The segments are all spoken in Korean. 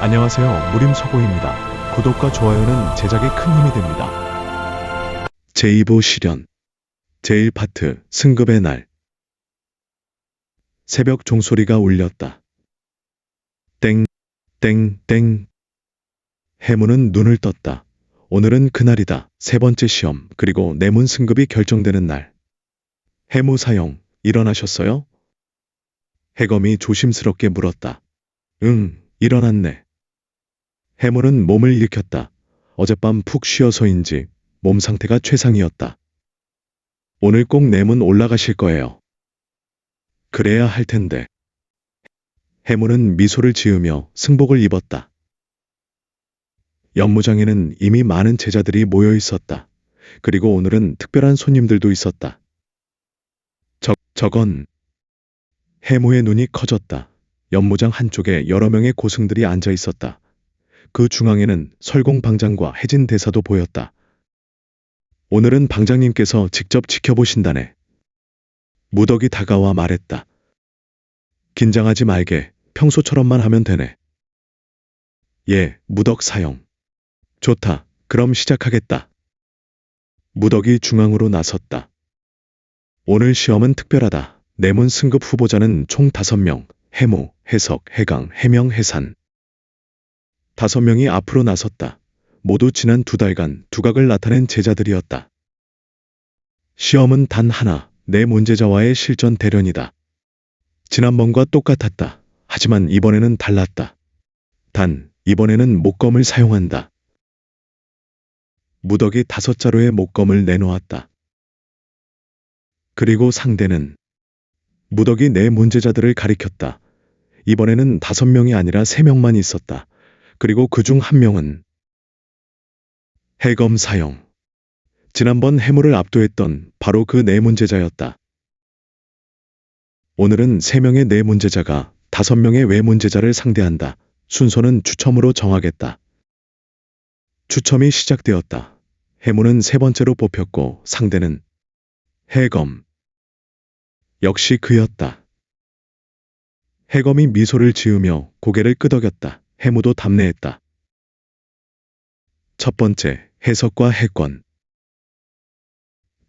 안녕하세요. 무림서고입니다. 구독과 좋아요는 제작에 큰 힘이 됩니다. 제2부 실현 제1파트 승급의 날. 새벽 종소리가 울렸다. 땡, 땡, 땡. 해무는 눈을 떴다. 오늘은 그날이다. 세 번째 시험, 그리고 내문 승급이 결정되는 날. 해무 사형, 일어나셨어요? 해검이 조심스럽게 물었다. 응, 일어났네. 해무는 몸을 일으켰다. 어젯밤 푹 쉬어서인지 몸 상태가 최상이었다. 오늘 꼭 내문 올라가실 거예요. 그래야 할 텐데. 해무는 미소를 지으며 승복을 입었다. 연무장에는 이미 많은 제자들이 모여 있었다. 그리고 오늘은 특별한 손님들도 있었다. 저건... 해무의 눈이 커졌다. 연무장 한쪽에 여러 명의 고승들이 앉아 있었다. 그 중앙에는 설공 방장과 혜진 대사도 보였다. 오늘은 방장님께서 직접 지켜보신다네. 무덕이 다가와 말했다. 긴장하지 말게. 평소처럼만 하면 되네. 예, 무덕 사형. 좋다. 그럼 시작하겠다. 무덕이 중앙으로 나섰다. 오늘 시험은 특별하다. 내문 승급 후보자는 총 5명. 해무, 해석, 해강, 해명, 해산. 5명이 앞으로 나섰다. 모두 지난 2달간 두각을 나타낸 제자들이었다. 시험은 단 하나, 내 문제자와의 실전 대련이다. 지난번과 똑같았다. 하지만 이번에는 달랐다. 단, 이번에는 목검을 사용한다. 무덕이 5자루의 목검을 내놓았다. 그리고 상대는 무덕이 내 문제자들을 가리켰다. 이번에는 5명이 아니라 3명만 있었다. 그리고 그중 1명은 해검 사형. 지난번 해무를 압도했던 바로 그 내 문제자였다. 오늘은 3명의 내 문제자가 5명의 외 문제자를 상대한다. 순서는 추첨으로 정하겠다. 추첨이 시작되었다. 해무는 3번째로 뽑혔고 상대는 해검. 역시 그였다. 해검이 미소를 지으며 고개를 끄덕였다. 해무도 답례했다. 첫 번째, 해석과 해권.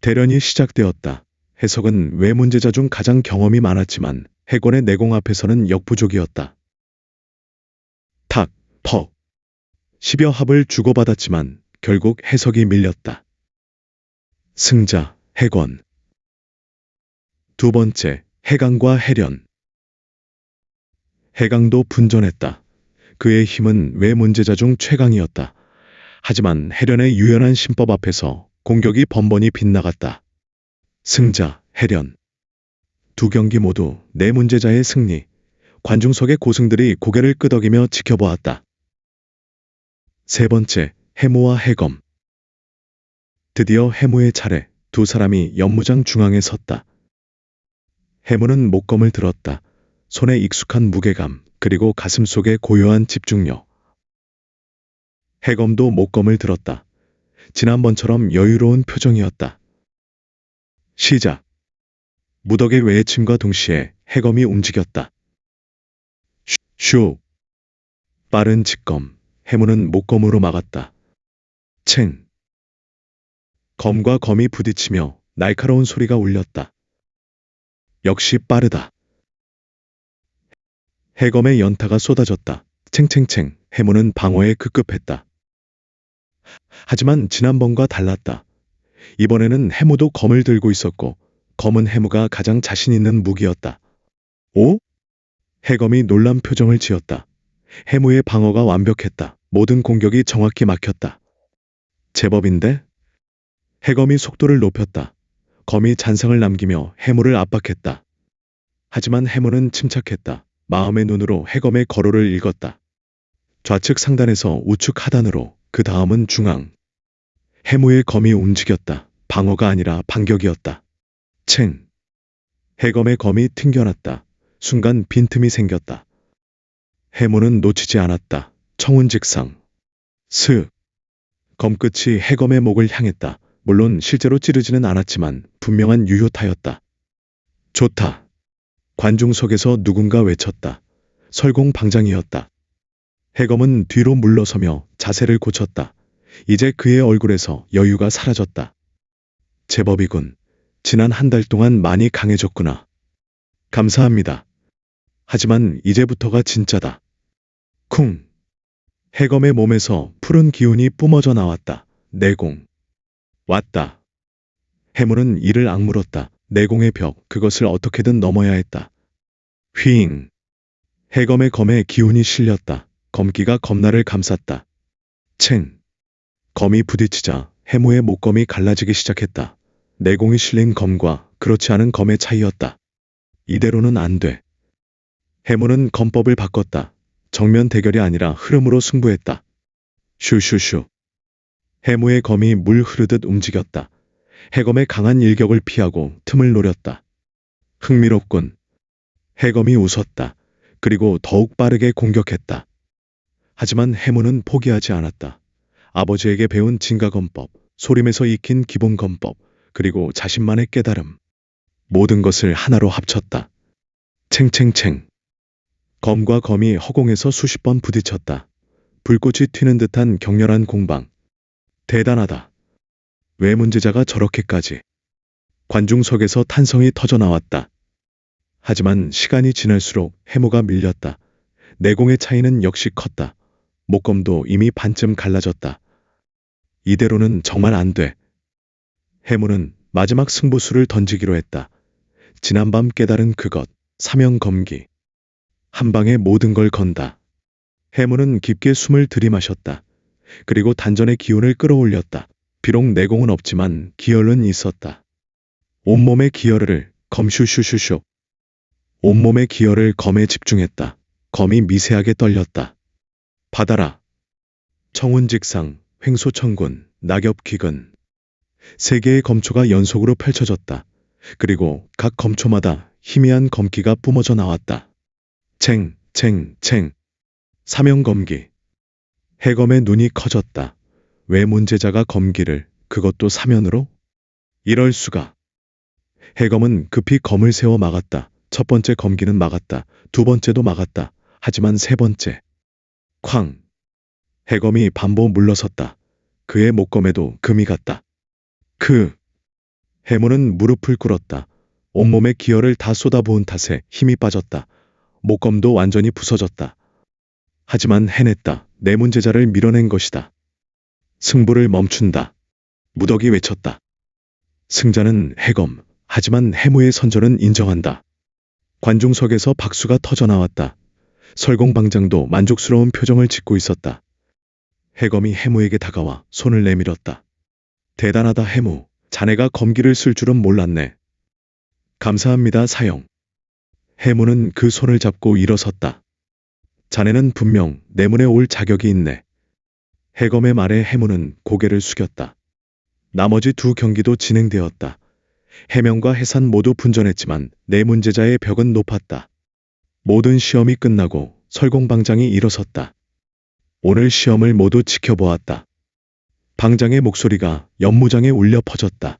대련이 시작되었다. 해석은 외 문제자 중 가장 경험이 많았지만 해권의 내공 앞에서는 역부족이었다. 탁, 퍽. 10여 합을 주고받았지만 결국 해석이 밀렸다. 승자, 해권. 두 번째, 해강과 해련. 해강도 분전했다. 그의 힘은 외 문제자 중 최강이었다. 하지만 해련의 유연한 신법 앞에서 공격이 번번이 빗나갔다. 승자, 해련. 두 경기 모두 내 문제자의 승리. 관중석의 고승들이 고개를 끄덕이며 지켜보았다. 세 번째, 해무와 해검. 드디어 해무의 차례. 두 사람이 연무장 중앙에 섰다. 해무는 목검을 들었다. 손에 익숙한 무게감, 그리고 가슴 속에 고요한 집중력. 해검도 목검을 들었다. 지난번처럼 여유로운 표정이었다. 시작. 무덕의 외침과 동시에 해검이 움직였다. 슈. 빠른 직검. 해무는 목검으로 막았다. 챙. 검과 검이 부딪히며 날카로운 소리가 울렸다. 역시 빠르다. 해검의 연타가 쏟아졌다. 챙챙챙. 해무는 방어에 급급했다. 하지만 지난번과 달랐다. 이번에는 해무도 검을 들고 있었고 검은 해무가 가장 자신 있는 무기였다. 오? 해검이 놀란 표정을 지었다. 해무의 방어가 완벽했다. 모든 공격이 정확히 막혔다. 제법인데? 해검이 속도를 높였다. 검이 잔상을 남기며 해무를 압박했다. 하지만 해무는 침착했다. 마음의 눈으로 해검의 거로를 읽었다. 좌측 상단에서 우측 하단으로, 그 다음은 중앙. 해무의 검이 움직였다. 방어가 아니라 반격이었다. 챙. 해검의 검이 튕겨났다. 순간 빈틈이 생겼다. 해무는 놓치지 않았다. 청운직상. 스. 검끝이 해검의 목을 향했다. 물론 실제로 찌르지는 않았지만 분명한 유효타였다. 좋다. 관중석에서 누군가 외쳤다. 설공 방장이었다. 해검은 뒤로 물러서며 자세를 고쳤다. 이제 그의 얼굴에서 여유가 사라졌다. 제법이군. 지난 한 달 동안 많이 강해졌구나. 감사합니다. 하지만 이제부터가 진짜다. 쿵. 해검의 몸에서 푸른 기운이 뿜어져 나왔다. 내공. 왔다. 해물은 이를 악물었다. 내공의 벽, 그것을 어떻게든 넘어야 했다. 휘잉. 해검의 검에 기운이 실렸다. 검기가 검날을 감쌌다. 챙. 검이 부딪히자 해무의 목검이 갈라지기 시작했다. 내공이 실린 검과 그렇지 않은 검의 차이였다. 이대로는 안 돼. 해무는 검법을 바꿨다. 정면 대결이 아니라 흐름으로 승부했다. 슈슈슈. 해무의 검이 물 흐르듯 움직였다. 해검의 강한 일격을 피하고 틈을 노렸다. 흥미롭군. 해검이 웃었다. 그리고 더욱 빠르게 공격했다. 하지만 해무는 포기하지 않았다. 아버지에게 배운 진가검법, 소림에서 익힌 기본검법, 그리고 자신만의 깨달음. 모든 것을 하나로 합쳤다. 챙챙챙. 검과 검이 허공에서 수십 번 부딪혔다. 불꽃이 튀는 듯한 격렬한 공방. 대단하다. 왜 문제자가 저렇게까지. 관중석에서 탄성이 터져 나왔다. 하지만 시간이 지날수록 해무가 밀렸다. 내공의 차이는 역시 컸다. 목검도 이미 반쯤 갈라졌다. 이대로는 정말 안 돼. 해무는 마지막 승부수를 던지기로 했다. 지난밤 깨달은 그것, 사명검기. 한 방에 모든 걸 건다. 해무는 깊게 숨을 들이마셨다. 그리고 단전의 기운을 끌어올렸다. 비록 내공은 없지만 기혈은 있었다. 온몸의 기혈을 검슈슈슈슈. 온몸의 기혈을 검에 집중했다. 검이 미세하게 떨렸다. 받아라. 청운직상, 횡소천군, 낙엽기근. 세 개의 검초가 연속으로 펼쳐졌다. 그리고 각 검초마다 희미한 검기가 뿜어져 나왔다. 챙, 챙, 챙. 사명검기. 해검의 눈이 커졌다. 왜 문제자가 검기를, 그것도 사면으로? 이럴 수가. 해검은 급히 검을 세워 막았다. 첫 번째 검기는 막았다. 두 번째도 막았다. 하지만 세 번째. 쾅. 해검이 반보 물러섰다. 그의 목검에도 금이 갔다. 해무는 무릎을 꿇었다. 온몸의 기혈을 다 쏟아부은 탓에 힘이 빠졌다. 목검도 완전히 부서졌다. 하지만 해냈다. 내 문제자를 밀어낸 것이다. 승부를 멈춘다. 무덕이 외쳤다. 승자는 해검, 하지만 해무의 선전은 인정한다. 관중석에서 박수가 터져 나왔다. 설공방장도 만족스러운 표정을 짓고 있었다. 해검이 해무에게 다가와 손을 내밀었다. 대단하다 해무, 자네가 검기를 쓸 줄은 몰랐네. 감사합니다 사형. 해무는 그 손을 잡고 일어섰다. 자네는 분명 내 문에 올 자격이 있네. 해검의 말에 해무는 고개를 숙였다. 나머지 두 경기도 진행되었다. 해명과 해산 모두 분전했지만 내 문제자의 벽은 높았다. 모든 시험이 끝나고 설공방장이 일어섰다. 오늘 시험을 모두 지켜보았다. 방장의 목소리가 연무장에 울려 퍼졌다.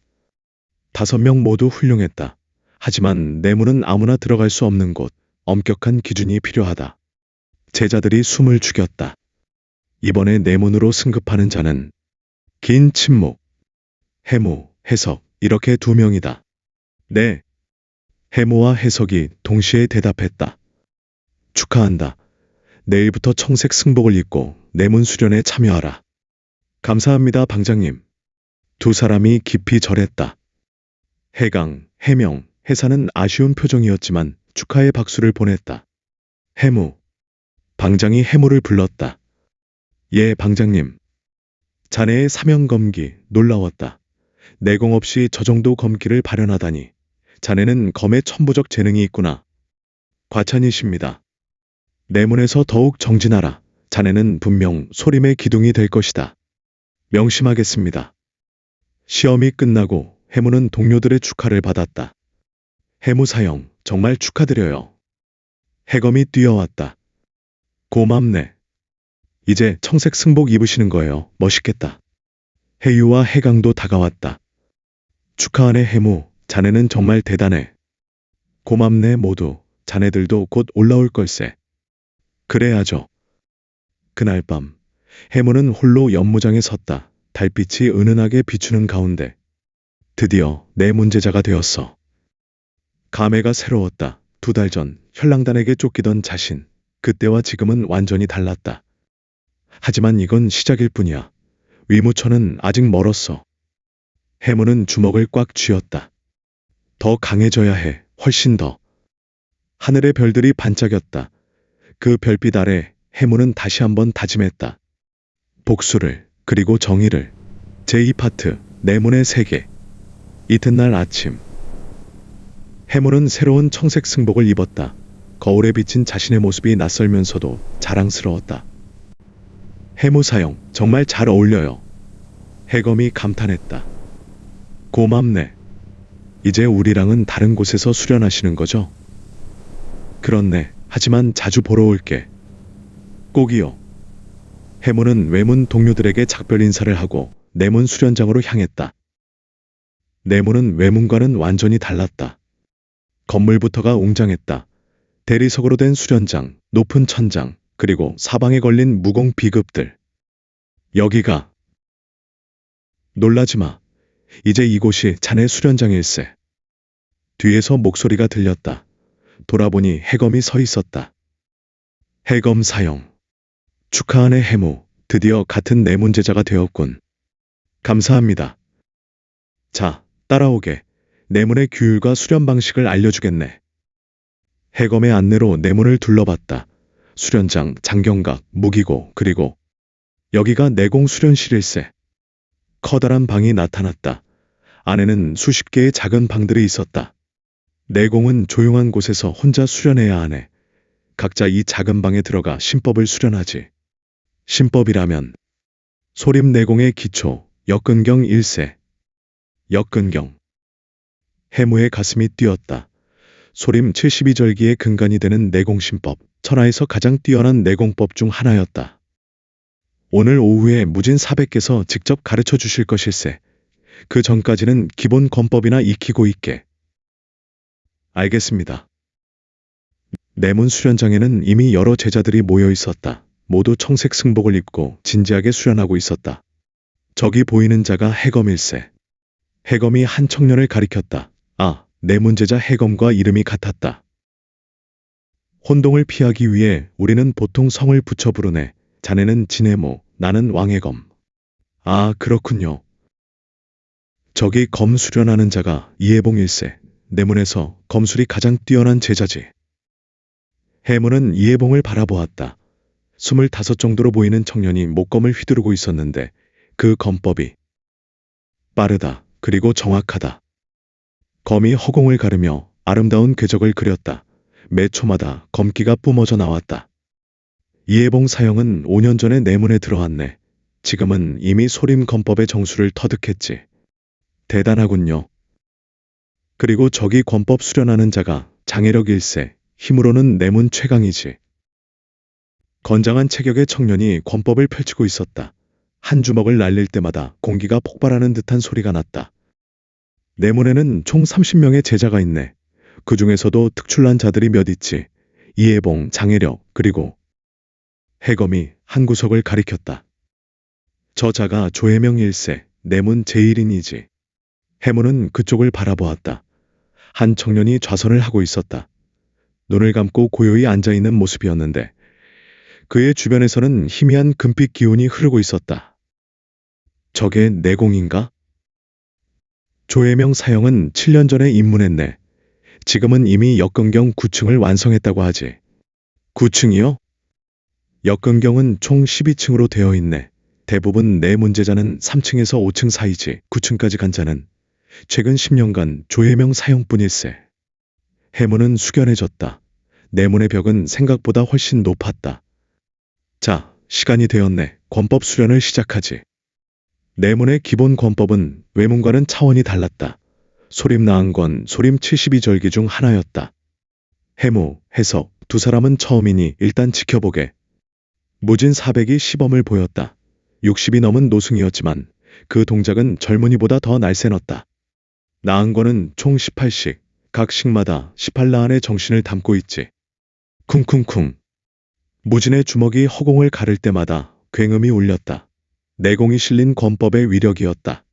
5명 모두 훌륭했다. 하지만 내문은 아무나 들어갈 수 없는 곳, 엄격한 기준이 필요하다. 제자들이 숨을 죽였다. 이번에 내문으로 승급하는 자는 긴 침묵. 해무, 해석, 이렇게 2명이다. 네. 해무와 해석이 동시에 대답했다. 축하한다. 내일부터 청색 승복을 입고 내문 수련에 참여하라. 감사합니다 방장님. 두 사람이 깊이 절했다. 해강, 해명, 해사는 아쉬운 표정이었지만 축하의 박수를 보냈다. 해무. 방장이 해무를 불렀다. 예 방장님. 자네의 사명검기 놀라웠다. 내공 없이 저 정도 검기를 발현하다니. 자네는 검에 천부적 재능이 있구나. 과찬이십니다. 내문에서 더욱 정진하라. 자네는 분명 소림의 기둥이 될 것이다. 명심하겠습니다. 시험이 끝나고 해무는 동료들의 축하를 받았다. 해무 사형, 정말 축하드려요. 해검이 뛰어왔다. 고맙네. 이제 청색 승복 입으시는 거예요. 멋있겠다. 해유와 해강도 다가왔다. 축하하네 해무, 자네는 정말 대단해. 고맙네 모두, 자네들도 곧 올라올 걸세. 그래야죠. 그날 밤 해무는 홀로 연무장에 섰다. 달빛이 은은하게 비추는 가운데 드디어 내 문제자가 되었어. 감회가 새로웠다. 2달 전 현랑단에게 쫓기던 자신. 그때와 지금은 완전히 달랐다. 하지만 이건 시작일 뿐이야. 위무천은 아직 멀었어. 해무는 주먹을 꽉 쥐었다. 더 강해져야 해. 훨씬 더. 하늘의 별들이 반짝였다. 그 별빛 아래 해무는 다시 한번 다짐했다. 복수를, 그리고 정의를. 제2파트, 내문의 세계. 이튿날 아침. 해무는 새로운 청색 승복을 입었다. 거울에 비친 자신의 모습이 낯설면서도 자랑스러웠다. 해무 사형, 정말 잘 어울려요. 해검이 감탄했다. 고맙네. 이제 우리랑은 다른 곳에서 수련하시는 거죠? 그렇네. 하지만 자주 보러 올게. 꼭이요. 해무는 외문 동료들에게 작별 인사를 하고 내문 수련장으로 향했다. 내문은 외문과는 완전히 달랐다. 건물부터가 웅장했다. 대리석으로 된 수련장, 높은 천장, 그리고 사방에 걸린 무공 비급들. 여기가. 놀라지 마. 이제 이곳이 자네 수련장일세. 뒤에서 목소리가 들렸다. 돌아보니 해검이 서 있었다. 해검 사형. 축하하네 해무. 드디어 같은 내문제자가 되었군. 감사합니다. 자, 따라오게. 내문의 규율과 수련 방식을 알려주겠네. 해검의 안내로 내문을 둘러봤다. 수련장, 장경각, 무기고, 그리고 여기가 내공 수련실일세. 커다란 방이 나타났다. 안에는 수십 개의 작은 방들이 있었다. 내공은 조용한 곳에서 혼자 수련해야 하네. 각자 이 작은 방에 들어가 신법을 수련하지. 신법이라면 소림 내공의 기초, 역근경 1세. 역근경. 해무의 가슴이 뛰었다. 소림 72절기의 근간이 되는 내공신법, 천하에서 가장 뛰어난 내공법 중 하나였다. 오늘 오후에 무진 400개서 직접 가르쳐 주실 것일세. 그 전까지는 기본 권법이나 익히고 있게. 알겠습니다. 내문 수련장에는 이미 여러 제자들이 모여 있었다. 모두 청색 승복을 입고 진지하게 수련하고 있었다. 저기 보이는 자가 해검일세. 해검이 한 청년을 가리켰다. 아, 내문 제자 해검과 이름이 같았다. 혼동을 피하기 위해 우리는 보통 성을 붙여 부르네. 자네는 진해모, 나는 왕해검. 아, 그렇군요. 저기 검 수련하는 자가 이해봉일세. 내문에서 검술이 가장 뛰어난 제자지. 해무는 이해봉을 바라보았다. 25 정도로 보이는 청년이 목검을 휘두르고 있었는데 그 검법이 빠르다. 그리고 정확하다. 검이 허공을 가르며 아름다운 궤적을 그렸다. 매 초마다 검기가 뿜어져 나왔다. 이해봉 사형은 5년 전에 내문에 들어왔네. 지금은 이미 소림 검법의 정수를 터득했지. 대단하군요. 그리고 저기 권법 수련하는 자가 장애력 1세, 힘으로는 내문 최강이지. 건장한 체격의 청년이 권법을 펼치고 있었다. 한 주먹을 날릴 때마다 공기가 폭발하는 듯한 소리가 났다. 내문에는 총 30명의 제자가 있네. 그 중에서도 특출난 자들이 몇 있지. 이해봉, 장애력, 그리고 해검이 한 구석을 가리켰다. 저 자가 조해명 1세, 내문 제1인이지. 해무는 그쪽을 바라보았다. 한 청년이 좌선을 하고 있었다. 눈을 감고 고요히 앉아있는 모습이었는데 그의 주변에서는 희미한 금빛 기운이 흐르고 있었다. 저게 내공인가? 조해명 사형은 7년 전에 입문했네. 지금은 이미 역근경 9층을 완성했다고 하지. 9층이요? 역근경은 총 12층으로 되어 있네. 대부분 내 문제자는 3층에서 5층 사이지. 9층까지 간 자는 최근 10년간 조해명 사형뿐일세. 해무는 숙연해졌다. 내문의 벽은 생각보다 훨씬 높았다. 자, 시간이 되었네. 권법 수련을 시작하지. 내문의 기본 권법은 외문과는 차원이 달랐다. 소림 나한권, 소림 72절기 중 하나였다. 해무, 해석, 두 사람은 처음이니 일단 지켜보게. 무진 400이 시범을 보였다. 60이 넘은 노승이었지만 그 동작은 젊은이보다 더 날쌘었다. 나한권은 총 18식, 각 식마다 18나한의 정신을 담고 있지. 쿵쿵쿵. 무진의 주먹이 허공을 가를 때마다 굉음이 울렸다. 내공이 실린 권법의 위력이었다.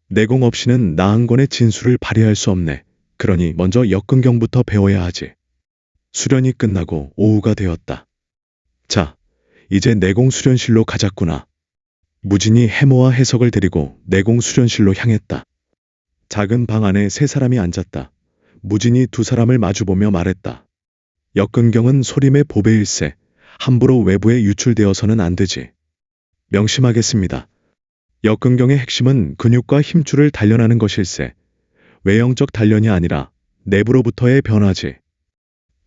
내공 없이는 나한권의 진수를 발휘할 수 없네. 그러니 먼저 역근경부터 배워야 하지. 수련이 끝나고 오후가 되었다. 자, 이제 내공 수련실로 가자꾸나. 무진이 해모와 해석을 데리고 내공 수련실로 향했다. 작은 방 안에 세 사람이 앉았다. 무진이 두 사람을 마주보며 말했다. 역근경은 소림의 보배일세. 함부로 외부에 유출되어서는 안 되지. 명심하겠습니다. 역근경의 핵심은 근육과 힘줄을 단련하는 것일세. 외형적 단련이 아니라 내부로부터의 변화지.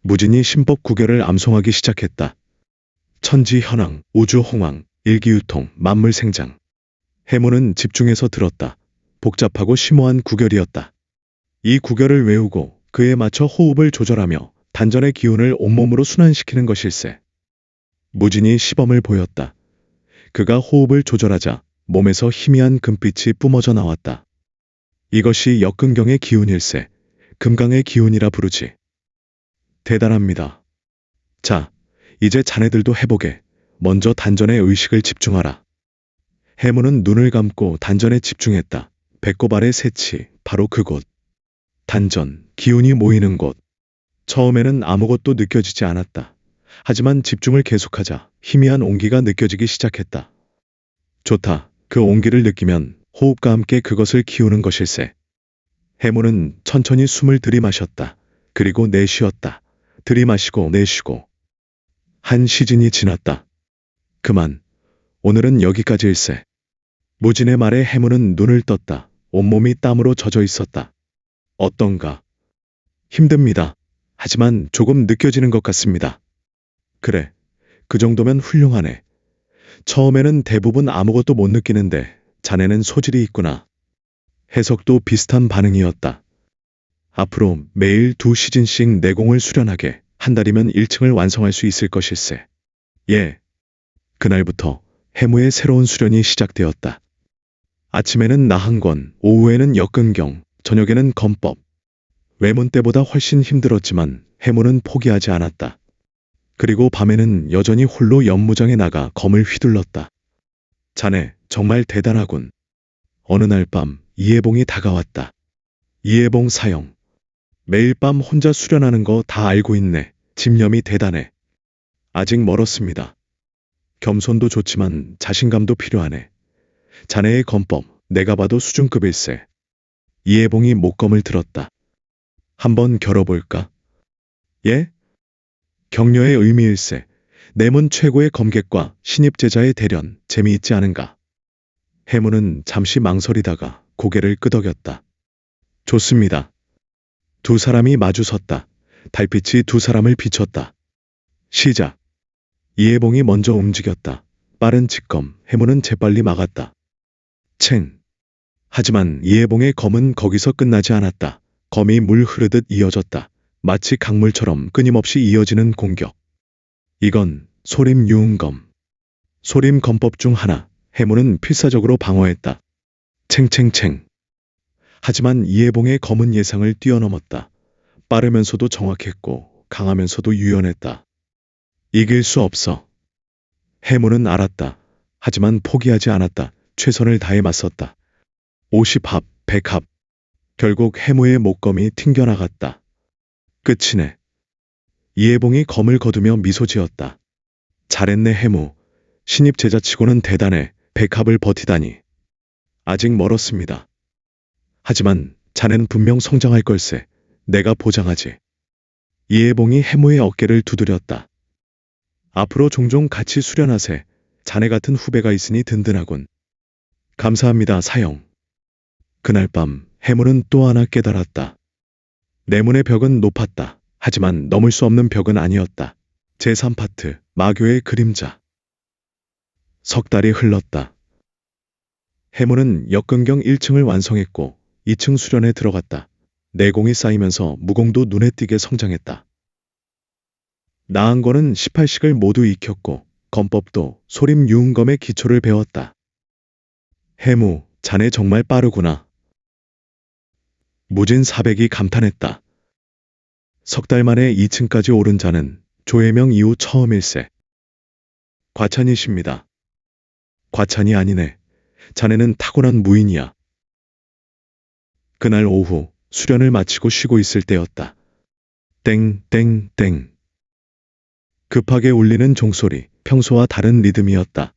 무진이 신법 구결을 암송하기 시작했다. 천지현황, 우주홍황, 일기유통, 만물생장. 해모는 집중해서 들었다. 복잡하고 심오한 구결이었다. 이 구결을 외우고 그에 맞춰 호흡을 조절하며 단전의 기운을 온몸으로 순환시키는 것일세. 무진이 시범을 보였다. 그가 호흡을 조절하자 몸에서 희미한 금빛이 뿜어져 나왔다. 이것이 역근경의 기운일세. 금강의 기운이라 부르지. 대단합니다. 자, 이제 자네들도 해보게. 먼저 단전에 의식을 집중하라. 해무는 눈을 감고 단전에 집중했다. 배꼽 아래 새치, 바로 그곳. 단전, 기운이 모이는 곳. 처음에는 아무것도 느껴지지 않았다. 하지만 집중을 계속하자 희미한 온기가 느껴지기 시작했다. 좋다. 그 온기를 느끼면 호흡과 함께 그것을 키우는 것일세. 해무는 천천히 숨을 들이마셨다. 그리고 내쉬었다. 들이마시고 내쉬고. 한 시즌이 지났다. 그만. 오늘은 여기까지일세. 무진의 말에 해무는 눈을 떴다. 온몸이 땀으로 젖어 있었다. 어떤가? 힘듭니다. 하지만 조금 느껴지는 것 같습니다. 그래. 그 정도면 훌륭하네. 처음에는 대부분 아무것도 못 느끼는데 자네는 소질이 있구나. 해석도 비슷한 반응이었다. 앞으로 매일 2시즌씩 내공을 수련하게. 한 달이면 1층을 완성할 수 있을 것일세. 예. 그날부터 해무의 새로운 수련이 시작되었다. 아침에는 나한권, 오후에는 역근경, 저녁에는 검법. 외문 때보다 훨씬 힘들었지만 해무는 포기하지 않았다. 그리고 밤에는 여전히 홀로 연무장에 나가 검을 휘둘렀다. 자네 정말 대단하군. 어느 날 밤 이해봉이 다가왔다. 이해봉 사형. 매일 밤 혼자 수련하는 거 다 알고 있네. 집념이 대단해. 아직 멀었습니다. 겸손도 좋지만 자신감도 필요하네. 자네의 검법, 내가 봐도 수준급일세. 이해봉이 목검을 들었다. 한번 겨뤄볼까? 예? 격려의 의미일세. 내문 최고의 검객과 신입 제자의 대련, 재미있지 않은가? 해무는 잠시 망설이다가 고개를 끄덕였다. 좋습니다. 두 사람이 마주 섰다. 달빛이 두 사람을 비췄다. 시작. 이해봉이 먼저 움직였다. 빠른 직검, 해무는 재빨리 막았다. 챙. 하지만 이해봉의 검은 거기서 끝나지 않았다. 검이 물 흐르듯 이어졌다. 마치 강물처럼 끊임없이 이어지는 공격. 이건 소림 유흥검. 소림 검법 중 하나. 해무는 필사적으로 방어했다. 챙챙챙. 하지만 이해봉의 검은 예상을 뛰어넘었다. 빠르면서도 정확했고 강하면서도 유연했다. 이길 수 없어. 해무는 알았다. 하지만 포기하지 않았다. 최선을 다해 맞섰다. 50합, 100합. 결국 해무의 목검이 튕겨나갔다. 끝이네. 이해봉이 검을 거두며 미소 지었다. 잘했네 해무. 신입 제자치고는 대단해. 100합을 버티다니. 아직 멀었습니다. 하지만 자넨 분명 성장할 걸세. 내가 보장하지. 이해봉이 해무의 어깨를 두드렸다. 앞으로 종종 같이 수련하세. 자네 같은 후배가 있으니 든든하군. 감사합니다 사형. 그날 밤 해무는 또 하나 깨달았다. 내문의 벽은 높았다. 하지만 넘을 수 없는 벽은 아니었다. 제3파트 마교의 그림자. 석 달이 흘렀다. 해무는 역근경 1층을 완성했고 2층 수련에 들어갔다. 내공이 쌓이면서 무공도 눈에 띄게 성장했다. 나한권은 18식을 모두 익혔고 검법도 소림 유흥검의 기초를 배웠다. 해무, 자네 정말 빠르구나. 무진 400이 감탄했다. 석 달 만에 2층까지 오른 자는 조혜명 이후 처음일세. 과찬이십니다. 과찬이 아니네. 자네는 타고난 무인이야. 그날 오후 수련을 마치고 쉬고 있을 때였다. 땡땡땡. 급하게 울리는 종소리, 평소와 다른 리듬이었다.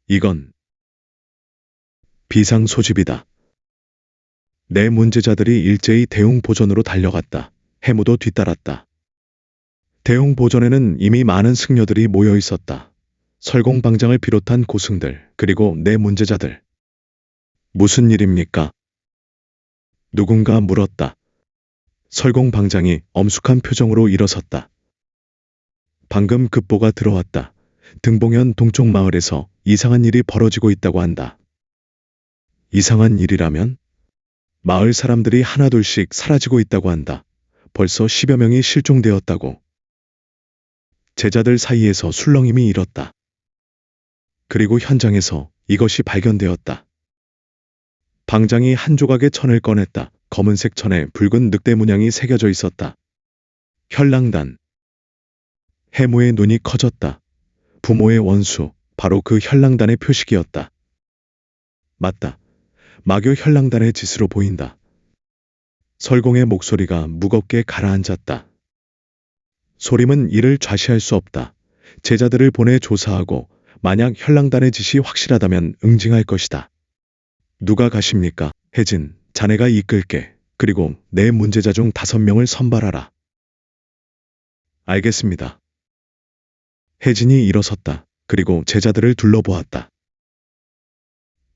이건 비상 소집이다. 내 문제자들이 일제히 대웅 보전으로 달려갔다. 해무도 뒤따랐다. 대웅 보전에는 이미 많은 승려들이 모여 있었다. 설공방장을 비롯한 고승들, 그리고 내 문제자들. 무슨 일입니까? 누군가 물었다. 설공방장이 엄숙한 표정으로 일어섰다. 방금 급보가 들어왔다. 등봉현 동쪽 마을에서 이상한 일이 벌어지고 있다고 한다. 이상한 일이라면? 마을 사람들이 하나둘씩 사라지고 있다고 한다. 벌써 10여 명이 실종되었다고. 제자들 사이에서 술렁임이 일었다. 그리고 현장에서 이것이 발견되었다. 방장이 한 조각의 천을 꺼냈다. 검은색 천에 붉은 늑대 문양이 새겨져 있었다. 현랑단. 해무의 눈이 커졌다. 부모의 원수, 바로 그 현랑단의 표식이었다. 맞다. 마교 현랑단의 짓으로 보인다. 설공의 목소리가 무겁게 가라앉았다. 소림은 이를 좌시할 수 없다. 제자들을 보내 조사하고 만약 현랑단의 짓이 확실하다면 응징할 것이다. 누가 가십니까? 혜진, 자네가 이끌게. 그리고 내 문제자 중 5명을 선발하라. 알겠습니다. 혜진이 일어섰다. 그리고 제자들을 둘러보았다.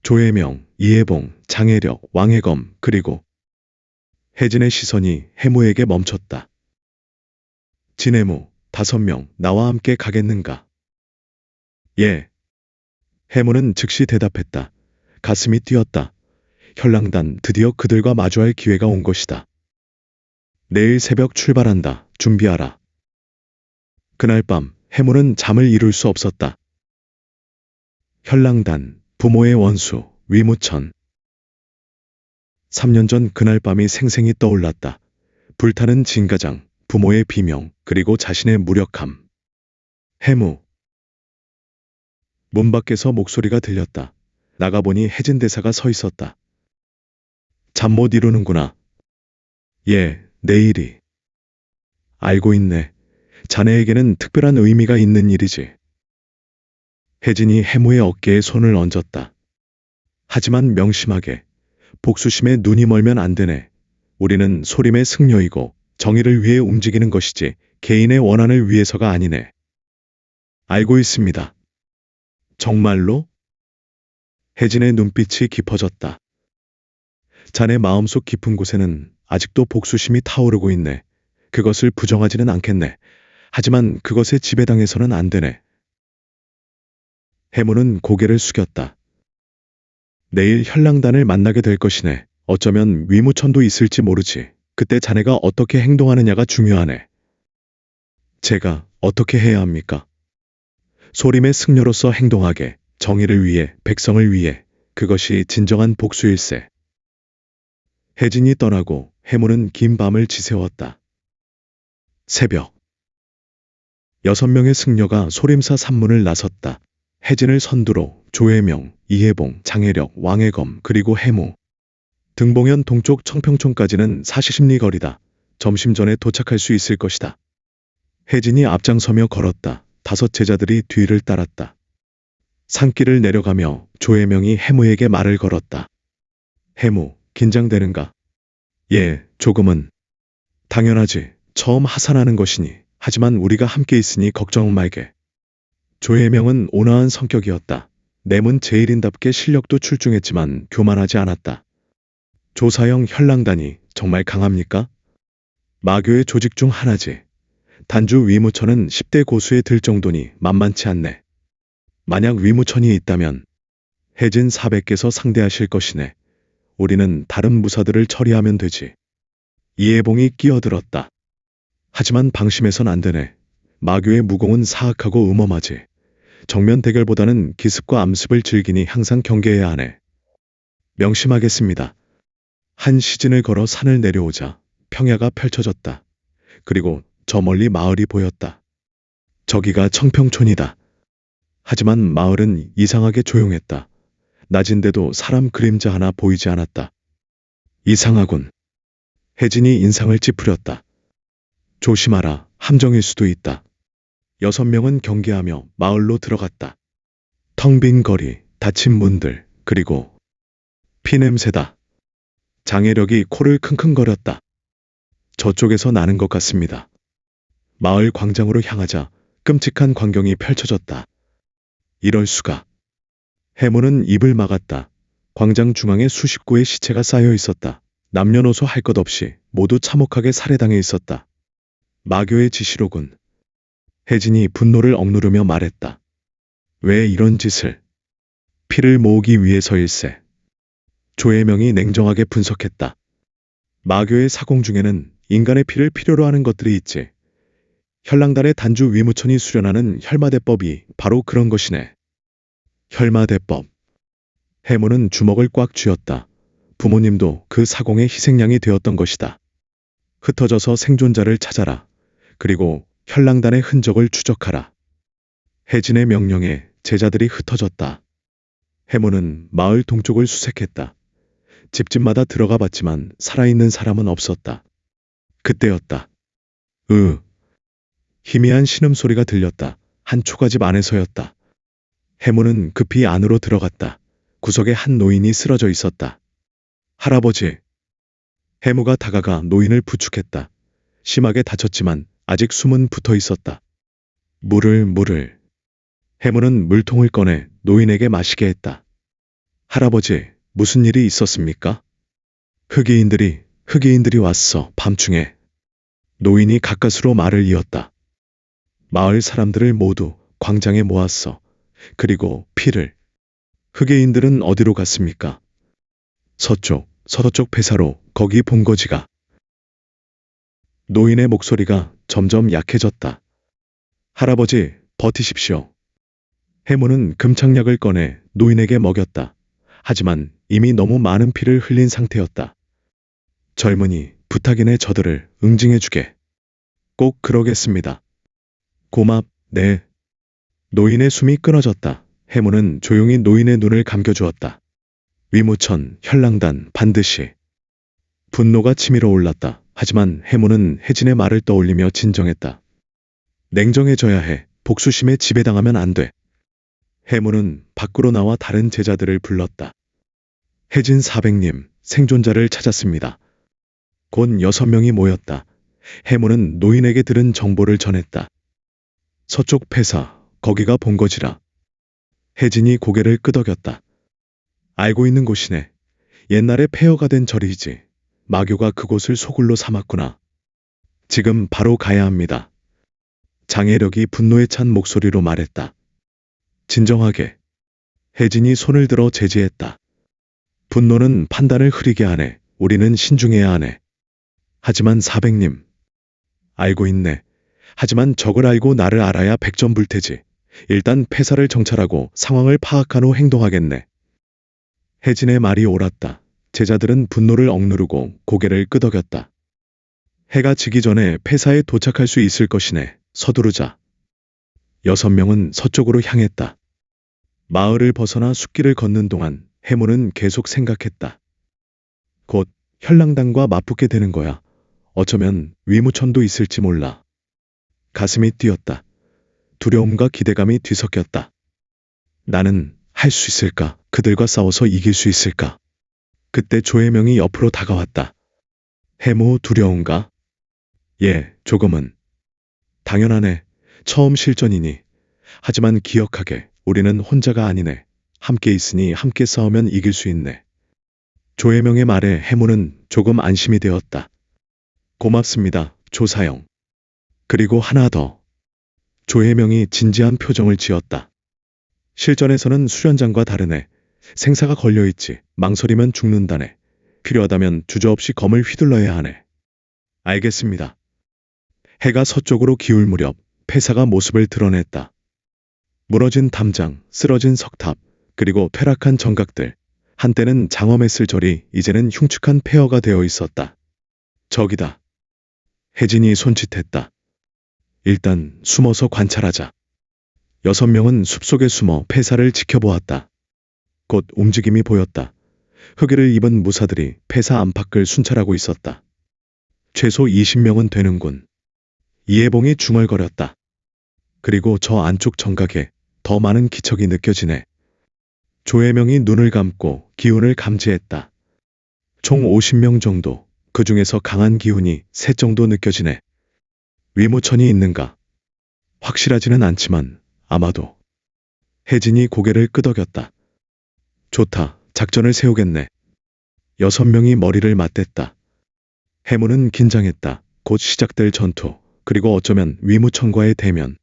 조혜명, 이해봉, 장혜력, 왕혜검, 그리고 혜진의 시선이 해무에게 멈췄다. 진해무, 5명, 나와 함께 가겠는가? 예. 해무는 즉시 대답했다. 가슴이 뛰었다. 현랑단, 드디어 그들과 마주할 기회가 온 것이다. 내일 새벽 출발한다. 준비하라. 그날 밤 해무는 잠을 이룰 수 없었다. 현랑단, 부모의 원수, 위무천. 3년 전 그날 밤이 생생히 떠올랐다. 불타는 진가장, 부모의 비명, 그리고 자신의 무력함. 해무. 문 밖에서 목소리가 들렸다. 나가보니 혜진 대사가 서 있었다. 잠 못 이루는구나. 예, 내일이. 알고 있네. 자네에게는 특별한 의미가 있는 일이지. 혜진이 해무의 어깨에 손을 얹었다. 하지만 명심하게. 복수심에 눈이 멀면 안 되네. 우리는 소림의 승려이고 정의를 위해 움직이는 것이지 개인의 원한을 위해서가 아니네. 알고 있습니다. 정말로? 혜진의 눈빛이 깊어졌다. 자네 마음속 깊은 곳에는 아직도 복수심이 타오르고 있네. 그것을 부정하지는 않겠네. 하지만 그것에 지배당해서는 안 되네. 해무는 고개를 숙였다. 내일 현랑단을 만나게 될 것이네. 어쩌면 위무천도 있을지 모르지. 그때 자네가 어떻게 행동하느냐가 중요하네. 제가 어떻게 해야 합니까? 소림의 승려로서 행동하게. 정의를 위해, 백성을 위해. 그것이 진정한 복수일세. 혜진이 떠나고 해무는 긴 밤을 지새웠다. 새벽. 6명의 승려가 소림사 산문을 나섰다. 혜진을 선두로 조혜명, 이해봉, 장혜력, 왕혜검, 그리고 해무. 등봉현 동쪽 청평촌까지는 40리 거리다. 점심 전에 도착할 수 있을 것이다. 혜진이 앞장서며 걸었다. 5 제자들이 뒤를 따랐다. 산길을 내려가며 조혜명이 해무에게 말을 걸었다. 해무, 긴장되는가? 예, 조금은. 당연하지. 처음 하산하는 것이니. 하지만 우리가 함께 있으니 걱정 말게. 조혜명은 온화한 성격이었다. 내문 제일인답게 실력도 출중했지만 교만하지 않았다. 조사형 현랑단이 정말 강합니까? 마교의 조직 중 하나지. 단주 위무천은 10대 고수에 들 정도니 만만치 않네. 만약 위무천이 있다면 혜진 400개서 상대하실 것이네. 우리는 다른 무사들을 처리하면 되지. 이해봉이 끼어들었다. 하지만 방심해선 안 되네. 마교의 무공은 사악하고 음험하지. 정면 대결보다는 기습과 암습을 즐기니 항상 경계해야 하네. 명심하겠습니다. 한 시즌을 걸어 산을 내려오자 평야가 펼쳐졌다. 그리고 저 멀리 마을이 보였다. 저기가 청평촌이다. 하지만 마을은 이상하게 조용했다. 낮인데도 사람 그림자 하나 보이지 않았다. 이상하군. 혜진이 인상을 찌푸렸다. 조심하라, 함정일 수도 있다. 6명은 경계하며 마을로 들어갔다. 텅 빈 거리, 닫힌 문들, 그리고 피냄새다. 장혜력이 코를 킁킁거렸다. 저쪽에서 나는 것 같습니다. 마을 광장으로 향하자 끔찍한 광경이 펼쳐졌다. 이럴 수가. 해무는 입을 막았다. 광장 중앙에 수십 구의 시체가 쌓여 있었다. 남녀노소 할 것 없이 모두 참혹하게 살해당해 있었다. 마교의 지시로군. 혜진이 분노를 억누르며 말했다. 왜 이런 짓을? 피를 모으기 위해서일세. 조혜명이 냉정하게 분석했다. 마교의 사공 중에는 인간의 피를 필요로 하는 것들이 있지. 현랑단의 단주 위무천이 수련하는 혈마대법이 바로 그런 것이네. 혈마대법. 해무는 주먹을 꽉 쥐었다. 부모님도 그 사공의 희생양이 되었던 것이다. 흩어져서 생존자를 찾아라. 그리고 현랑단의 흔적을 추적하라. 혜진의 명령에 제자들이 흩어졌다. 해무는 마을 동쪽을 수색했다. 집집마다 들어가 봤지만 살아있는 사람은 없었다. 그때였다. 희미한 신음소리가 들렸다. 한 초가집 안에서였다. 해무는 급히 안으로 들어갔다. 구석에 한 노인이 쓰러져 있었다. 할아버지. 해무가 다가가 노인을 부축했다. 심하게 다쳤지만 아직 숨은 붙어 있었다. 물을. 해무는 물통을 꺼내 노인에게 마시게 했다. 할아버지, 무슨 일이 있었습니까? 흑이인들이 왔어, 밤중에. 노인이 가까스로 말을 이었다. 마을 사람들을 모두 광장에 모았어. 그리고 피를. 흑의인들은 어디로 갔습니까? 서쪽 폐사로, 거기 본거지가. 노인의 목소리가 점점 약해졌다. 할아버지, 버티십시오. 해무는 금착약을 꺼내 노인에게 먹였다. 하지만 이미 너무 많은 피를 흘린 상태였다. 젊은이, 부탁이네 저들을 응징해주게. 꼭 그러겠습니다. 네. 노인의 숨이 끊어졌다. 해무는 조용히 노인의 눈을 감겨주었다. 위무천, 현랑단, 반드시. 분노가 치밀어 올랐다. 하지만 해무는 혜진의 말을 떠올리며 진정했다. 냉정해져야 해. 복수심에 지배당하면 안 돼. 해무는 밖으로 나와 다른 제자들을 불렀다. 혜진 400님, 생존자를 찾았습니다. 곧 6명이 모였다. 해무는 노인에게 들은 정보를 전했다. 서쪽 폐사, 거기가 본거지라. 혜진이 고개를 끄덕였다. 알고 있는 곳이네. 옛날에 폐허가 된 절이지. 마교가 그곳을 소굴로 삼았구나. 지금 바로 가야 합니다. 장혜력이 분노에 찬 목소리로 말했다. 진정하게. 혜진이 손을 들어 제지했다. 분노는 판단을 흐리게 하네. 우리는 신중해야 하네. 하지만 400님. 알고 있네. 하지만 적을 알고 나를 알아야 백전불태지. 일단 폐사를 정찰하고 상황을 파악한 후 행동하겠네. 혜진의 말이 옳았다. 제자들은 분노를 억누르고 고개를 끄덕였다. 해가 지기 전에 폐사에 도착할 수 있을 것이네. 서두르자. 6명은 서쪽으로 향했다. 마을을 벗어나 숲길을 걷는 동안 해무는 계속 생각했다. 곧 현랑단과 맞붙게 되는 거야. 어쩌면 위무천도 있을지 몰라. 가슴이 뛰었다. 두려움과 기대감이 뒤섞였다. 나는 할 수 있을까? 그들과 싸워서 이길 수 있을까? 그때 조혜명이 옆으로 다가왔다. 해무 두려운가? 예, 조금은. 당연하네. 처음 실전이니. 하지만 기억하게, 우리는 혼자가 아니네. 함께 있으니 함께 싸우면 이길 수 있네. 조혜명의 말에 해무는 조금 안심이 되었다. 고맙습니다, 조사영. 그리고 하나 더. 조혜명이 진지한 표정을 지었다. 실전에서는 수련장과 다르네. 생사가 걸려있지. 망설이면 죽는다네. 필요하다면 주저없이 검을 휘둘러야 하네. 알겠습니다. 해가 서쪽으로 기울 무렵 폐사가 모습을 드러냈다. 무너진 담장, 쓰러진 석탑, 그리고 퇴락한 정각들. 한때는 장엄했을 절이 이제는 흉측한 폐허가 되어 있었다. 저기다. 혜진이 손짓했다. 일단 숨어서 관찰하자. 6명은 숲속에 숨어 폐사를 지켜보았다. 곧 움직임이 보였다. 흑의를 입은 무사들이 폐사 안팎을 순찰하고 있었다. 최소 20명은 되는군. 이해봉이 중얼거렸다. 그리고 저 안쪽 정각에 더 많은 기척이 느껴지네. 조혜명이 눈을 감고 기운을 감지했다. 총 50명 정도, 그 중에서 강한 기운이 3 정도 느껴지네. 위무천이 있는가? 확실하지는 않지만 아마도. 혜진이 고개를 끄덕였다. 좋다, 작전을 세우겠네. 6명이 머리를 맞댔다. 해무는 긴장했다. 곧 시작될 전투, 그리고 어쩌면 위무천과의 대면.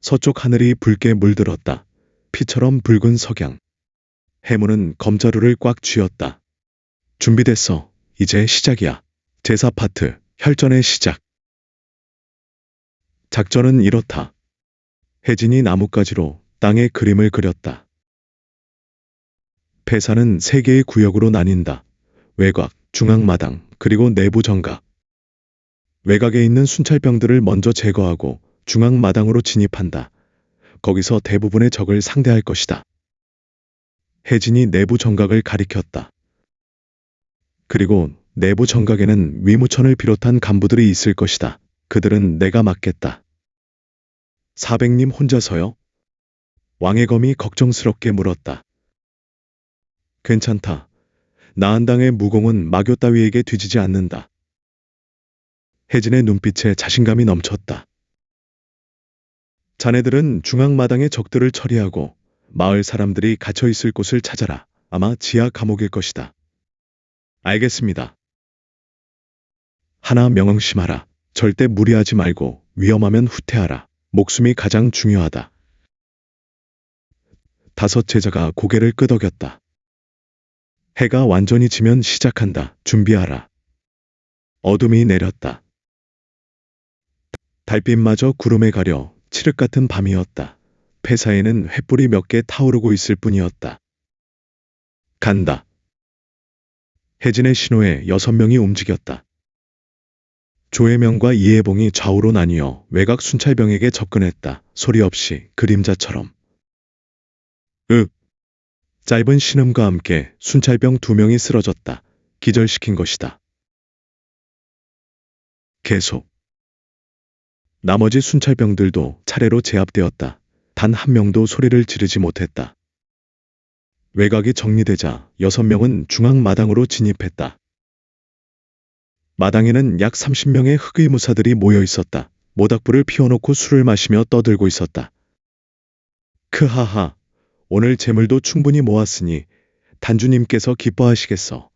서쪽 하늘이 붉게 물들었다. 피처럼 붉은 석양. 해무는 검자루를 꽉 쥐었다. 준비됐어. 이제 시작이야. 제사 파트, 혈전의 시작. 작전은 이렇다. 혜진이 나뭇가지로 땅에 그림을 그렸다. 폐사는 3개의 구역으로 나뉜다. 외곽, 중앙마당, 그리고 내부 정각. 외곽에 있는 순찰병들을 먼저 제거하고 중앙마당으로 진입한다. 거기서 대부분의 적을 상대할 것이다. 혜진이 내부 정각을 가리켰다. 그리고 내부 정각에는 위무천을 비롯한 간부들이 있을 것이다. 그들은 내가 맡겠다. 400님 혼자서요? 왕의 검이 걱정스럽게 물었다. 괜찮다. 나한당의 무공은 마교 따위에게 뒤지지 않는다. 혜진의 눈빛에 자신감이 넘쳤다. 자네들은 중앙마당의 적들을 처리하고 마을 사람들이 갇혀 있을 곳을 찾아라. 아마 지하 감옥일 것이다. 알겠습니다. 하나 명심하라. 절대 무리하지 말고 위험하면 후퇴하라. 목숨이 가장 중요하다. 5 제자가 고개를 끄덕였다. 해가 완전히 지면 시작한다. 준비하라. 어둠이 내렸다. 달빛마저 구름에 가려 칠흑 같은 밤이었다. 폐사에는 횃불이 몇 개 타오르고 있을 뿐이었다. 간다. 혜진의 신호에 6명이 움직였다. 조혜명과 이해봉이 좌우로 나뉘어 외곽 순찰병에게 접근했다. 소리 없이 그림자처럼. 짧은 신음과 함께 순찰병 2명이 쓰러졌다. 기절시킨 것이다. 계속. 나머지 순찰병들도 차례로 제압되었다. 단 1명도 소리를 지르지 못했다. 외곽이 정리되자 6명은 중앙마당으로 진입했다. 마당에는 약 30명의 흑의무사들이 모여 있었다. 모닥불을 피워놓고 술을 마시며 떠들고 있었다. 크하하, 오늘 재물도 충분히 모았으니 단주님께서 기뻐하시겠어.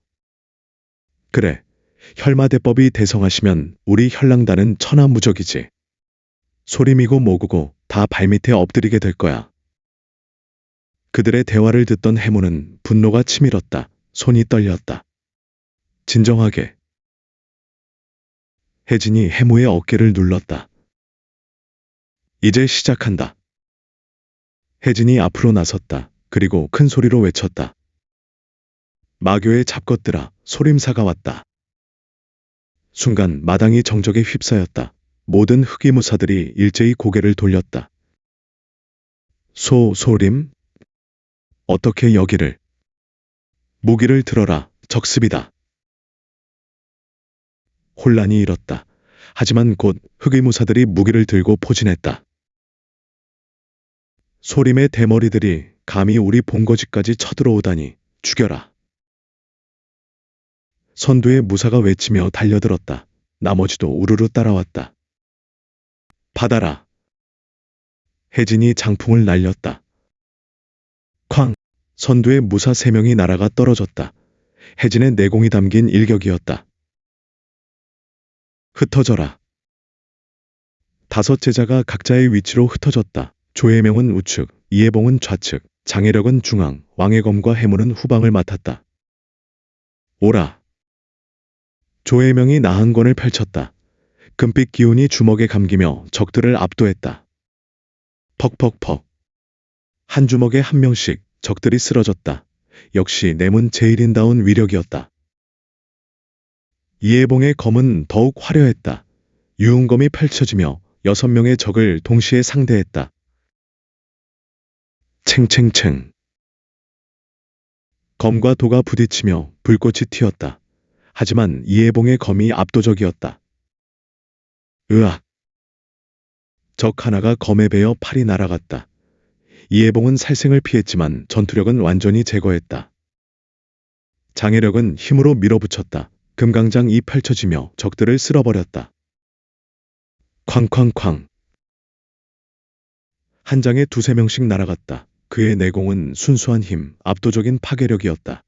그래, 혈마대법이 대성하시면 우리 혈랑단은 천하무적이지. 소리미고 모구고 다 발밑에 엎드리게 될 거야. 그들의 대화를 듣던 해무는 분노가 치밀었다. 손이 떨렸다. 진정하게. 혜진이 해무의 어깨를 눌렀다. 이제 시작한다. 혜진이 앞으로 나섰다. 그리고 큰 소리로 외쳤다. 마교의 잡것들아, 소림사가 왔다. 순간 마당이 정적에 휩싸였다. 모든 흑의무사들이 일제히 고개를 돌렸다. 소림? 어떻게 여기를? 무기를 들어라, 적습이다. 혼란이 일었다. 하지만 곧 흑의무사들이 무기를 들고 포진했다. 소림의 대머리들이 감히 우리 본거지까지 쳐들어오다니. 죽여라. 선두의 무사가 외치며 달려들었다. 나머지도 우르르 따라왔다. 받아라. 혜진이 장풍을 날렸다. 쾅! 선두의 무사 3명이 날아가 떨어졌다. 혜진의 내공이 담긴 일격이었다. 흩어져라. 5 제자가 각자의 위치로 흩어졌다. 조혜명은 우측, 이해봉은 좌측, 장혜력은 중앙, 왕혜검과 해무는 후방을 맡았다. 오라. 조혜명이 나한권을 펼쳤다. 금빛 기운이 주먹에 감기며 적들을 압도했다. 퍽퍽퍽. 한 주먹에 1명씩 적들이 쓰러졌다. 역시 내문 제1인다운 위력이었다. 이해봉의 검은 더욱 화려했다. 유흥검이 펼쳐지며 6명의 적을 동시에 상대했다. 챙챙챙. 검과 도가 부딪히며 불꽃이 튀었다. 하지만 이해봉의 검이 압도적이었다. 으악! 적 하나가 검에 베어 팔이 날아갔다. 이해봉은 살생을 피했지만 전투력은 완전히 제거했다. 장애력은 힘으로 밀어붙였다. 금강장이 펼쳐지며 적들을 쓸어버렸다. 쾅쾅쾅. 한 장에 2~3명씩 날아갔다. 그의 내공은 순수한 힘, 압도적인 파괴력이었다.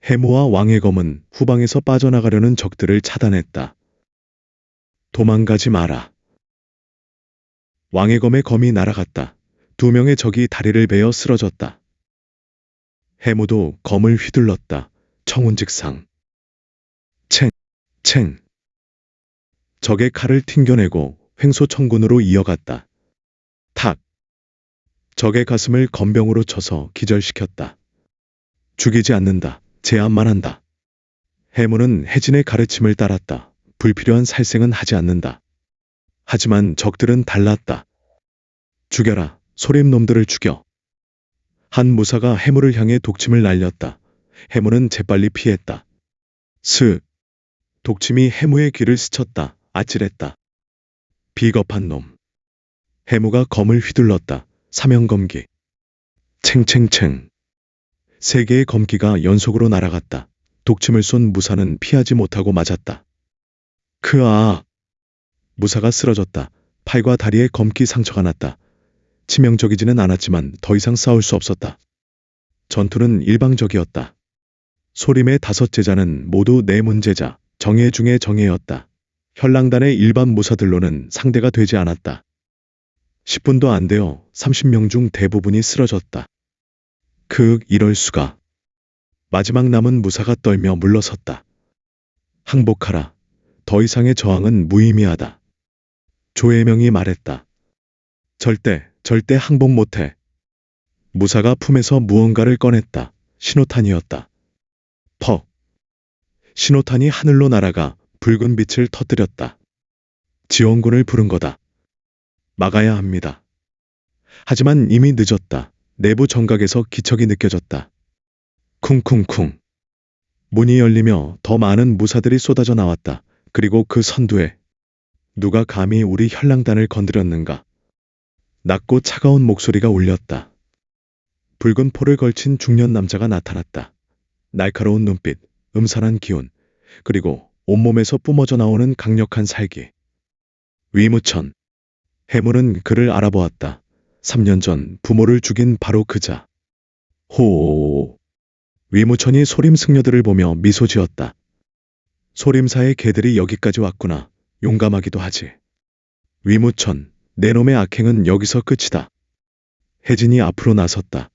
해무와 왕의 검은 후방에서 빠져나가려는 적들을 차단했다. 도망가지 마라. 왕의 검의 검이 날아갔다. 2명의 적이 다리를 베어 쓰러졌다. 해무도 검을 휘둘렀다. 청운직상. 챙, 챙. 적의 칼을 튕겨내고 횡소청군으로 이어갔다. 탁. 적의 가슴을 검병으로 쳐서 기절시켰다. 죽이지 않는다. 제압만 한다. 해무는 혜진의 가르침을 따랐다. 불필요한 살생은 하지 않는다. 하지만 적들은 달랐다. 죽여라. 소림놈들을 죽여. 한 무사가 해무를 향해 독침을 날렸다. 해무는 재빨리 피했다. 슥. 독침이 해무의 귀를 스쳤다. 아찔했다. 비겁한 놈. 해무가 검을 휘둘렀다. 사명검기. 챙챙챙. 3개의 검기가 연속으로 날아갔다. 독침을 쏜 무사는 피하지 못하고 맞았다. 크아. 무사가 쓰러졌다. 팔과 다리에 검기 상처가 났다. 치명적이지는 않았지만 더 이상 싸울 수 없었다. 전투는 일방적이었다. 소림의 5 제자는 모두 내문제자, 정예 중의 정예였다. 현랑단의 일반 무사들로는 상대가 되지 않았다. 10분도 안 되어 30명 중 대부분이 쓰러졌다. 이럴 수가. 마지막 남은 무사가 떨며 물러섰다. 항복하라. 더 이상의 저항은 무의미하다. 조혜명이 말했다. 절대 항복 못해. 무사가 품에서 무언가를 꺼냈다. 신호탄이었다. 퍽. 신호탄이 하늘로 날아가 붉은 빛을 터뜨렸다. 지원군을 부른 거다. 막아야 합니다. 하지만 이미 늦었다. 내부 정각에서 기척이 느껴졌다. 쿵쿵쿵. 문이 열리며 더 많은 무사들이 쏟아져 나왔다. 그리고 그 선두에 누가 감히 우리 현랑단을 건드렸는가. 낮고 차가운 목소리가 울렸다. 붉은 포를 걸친 중년 남자가 나타났다. 날카로운 눈빛, 음산한 기운, 그리고 온몸에서 뿜어져 나오는 강력한 살기. 위무천. 해물은 그를 알아보았다. 3년 전 부모를 죽인 바로 그자. 호오오. 위무천이 소림 승려들을 보며 미소 지었다. 소림사의 개들이 여기까지 왔구나. 용감하기도 하지. 위무천, 내 놈의 악행은 여기서 끝이다. 혜진이 앞으로 나섰다.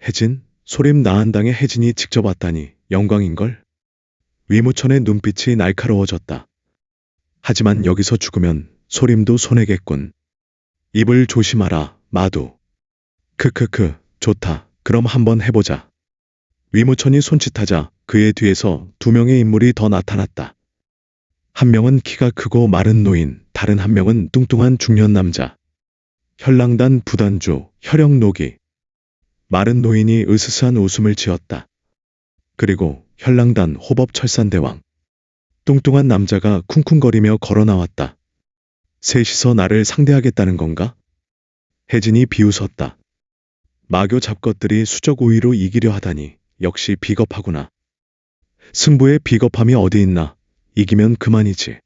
혜진? 소림 나한당의 혜진이 직접 왔다니 영광인걸? 위무천의 눈빛이 날카로워졌다. 하지만 여기서 죽으면 소림도 손해겠군. 입을 조심하라, 마두. 크크크, 좋다. 그럼 한번 해보자. 위무천이 손짓하자 그의 뒤에서 2명의 인물이 더 나타났다. 한 명은 키가 크고 마른 노인, 다른 한 명은 뚱뚱한 중년 남자. 현랑단 부단주, 혈영노기. 마른 노인이 으스스한 웃음을 지었다. 그리고 현랑단 호법철산대왕. 뚱뚱한 남자가 쿵쿵거리며 걸어 나왔다. 셋이서 나를 상대하겠다는 건가? 혜진이 비웃었다. 마교 잡것들이 수적 우위로 이기려 하다니 역시 비겁하구나. 승부에 비겁함이 어디 있나. 이기면 그만이지.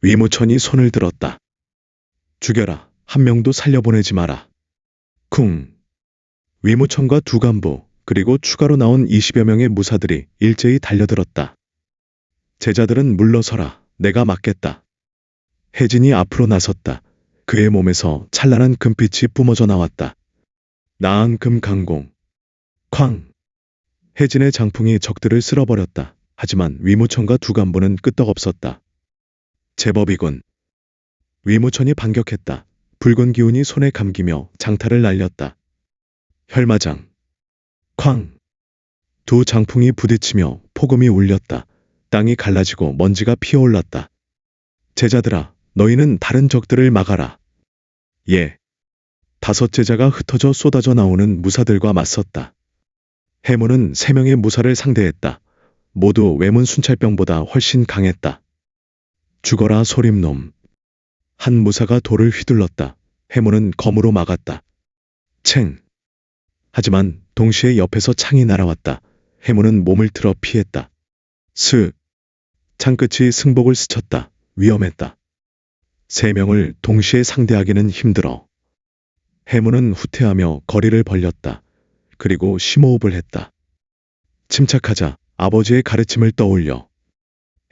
위무천이 손을 들었다. 죽여라. 한 명도 살려보내지 마라. 쿵. 위무천과 2 간부 그리고 추가로 나온 20여 명의 무사들이 일제히 달려들었다. 제자들은 물러서라. 내가 막겠다. 혜진이 앞으로 나섰다. 그의 몸에서 찬란한 금빛이 뿜어져 나왔다. 나한 금강공. 쾅. 혜진의 장풍이 적들을 쓸어버렸다. 하지만 위무천과 2 간부는 끄떡없었다. 제법이군. 위무천이 반격했다. 붉은 기운이 손에 감기며 장타를 날렸다. 혈마장. 쾅. 2 장풍이 부딪히며 폭음이 울렸다. 땅이 갈라지고 먼지가 피어올랐다. 제자들아, 너희는 다른 적들을 막아라. 예. 5 제자가 흩어져 쏟아져 나오는 무사들과 맞섰다. 해무는 3명의 무사를 상대했다. 모두 외문 순찰병보다 훨씬 강했다. 죽어라 소림놈. 한 무사가 돌을 휘둘렀다. 해무는 검으로 막았다. 챙. 하지만 동시에 옆에서 창이 날아왔다. 해무는 몸을 틀어 피했다. 창끝이 승복을 스쳤다. 위험했다. 3명을 동시에 상대하기는 힘들어. 해무는 후퇴하며 거리를 벌렸다. 그리고 심호흡을 했다. 침착하자. 아버지의 가르침을 떠올려.